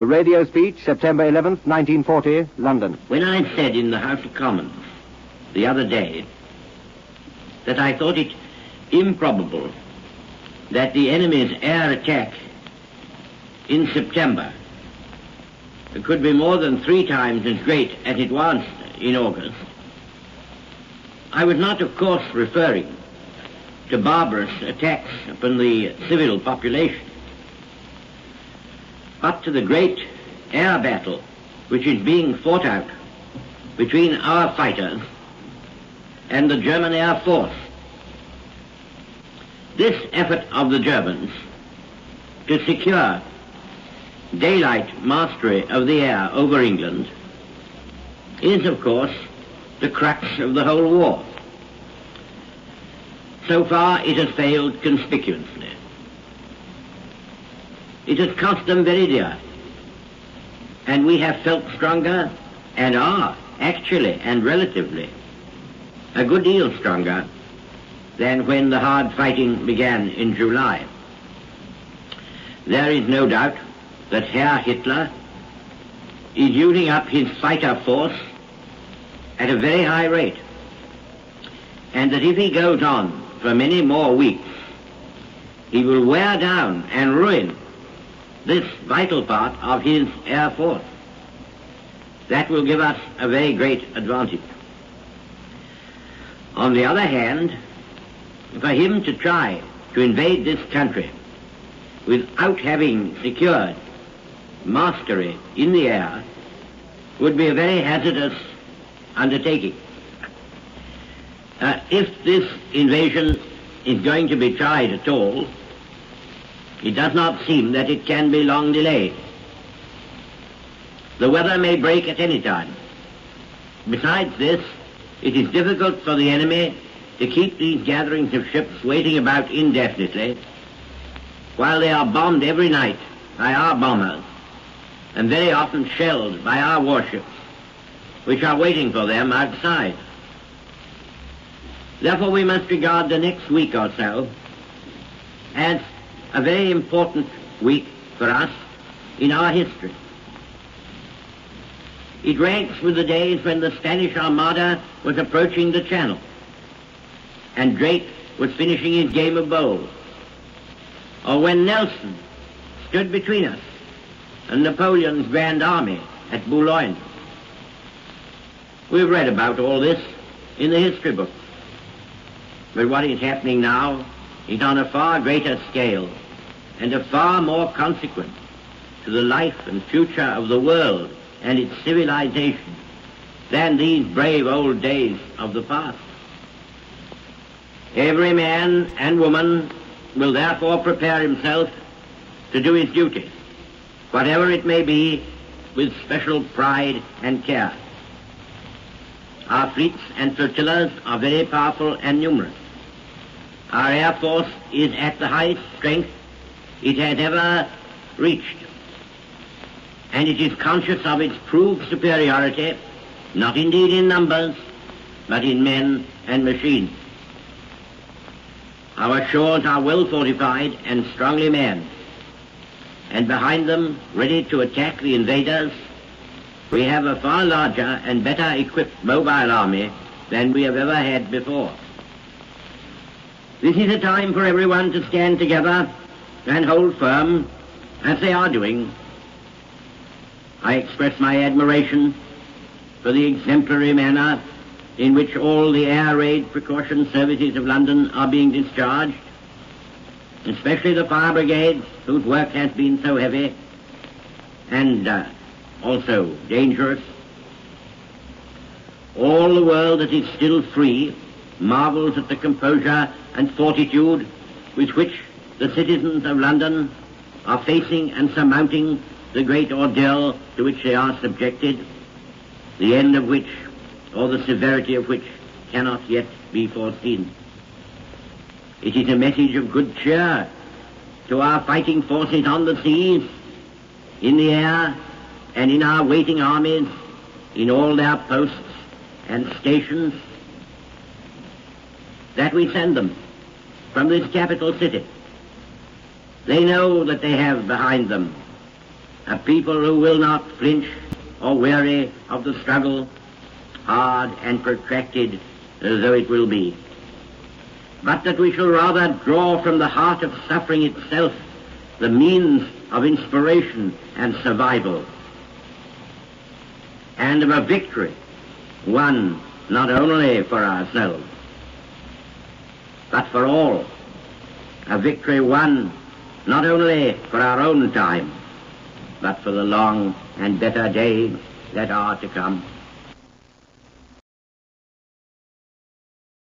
The radio speech, September 11th, 1940, London. When I said in the House of Commons the other day that I thought it improbable that the enemy's air attack in September could be more than 3 times as great as it was in August, I was not, of course, referring to barbarous attacks upon the civil population, but to the great air battle which is being fought out between our fighters and the German Air Force. This effort of the Germans to secure daylight mastery of the air over England is, of course, the crux of the whole war. So far it has failed conspicuously. It has cost them very dear, and we have felt stronger, and are actually and relatively a good deal stronger than when the hard fighting began in July. There is no doubt that Herr Hitler is using up his fighter force at a very high rate, and that if he goes on for many more weeks, he will wear down and ruin this vital part of his air force. That will give us a very great advantage. On the other hand, for him to try to invade this country without having secured mastery in the air would be a very hazardous undertaking. If this invasion is going to be tried at all, it does not seem that it can be long delayed. The weather may break at any time. Besides this, it is difficult for the enemy to keep these gatherings of ships waiting about indefinitely while they are bombed every night by our bombers and very often shelled by our warships, which are waiting for them outside. Therefore we must regard the next week or so as a very important week for us in our history. It ranks with the days when the Spanish Armada was approaching the Channel and Drake was finishing his game of bowls, or when Nelson stood between us and Napoleon's Grand Army at Boulogne. We've read about all this in the history books, but what is happening now is on a far greater scale and of far more consequence to the life and future of the world and its civilization than these brave old days of the past. Every man and woman will therefore prepare himself to do his duty, whatever it may be, with special pride and care. Our fleets and flotillas are very powerful and numerous. Our air force is at the highest strength it has ever reached, and it is conscious of its proved superiority, not indeed in numbers, but in men and machines. Our shores are well fortified and strongly manned, and behind them, ready to attack the invaders, we have a far larger and better equipped mobile army than we have ever had before. This is a time for everyone to stand together and hold firm, as they are doing. I express my admiration for the exemplary manner in which all the air raid precaution services of London are being discharged, especially the fire brigades, whose work has been so heavy and also dangerous. All the world that is still free marvels at the composure and fortitude with which the citizens of London are facing and surmounting the great ordeal to which they are subjected, the end of which, or the severity of which, cannot yet be foreseen. It is a message of good cheer to our fighting forces on the seas, in the air, and in our waiting armies, in all their posts and stations, that we send them from this capital city. They know that they have behind them a people who will not flinch or weary of the struggle, hard and protracted though it will be, but that we shall rather draw from the heart of suffering itself the means of inspiration and survival, and of a victory won not only for ourselves, but for all, a victory won not only for our own time, but for the long and better days that are to come.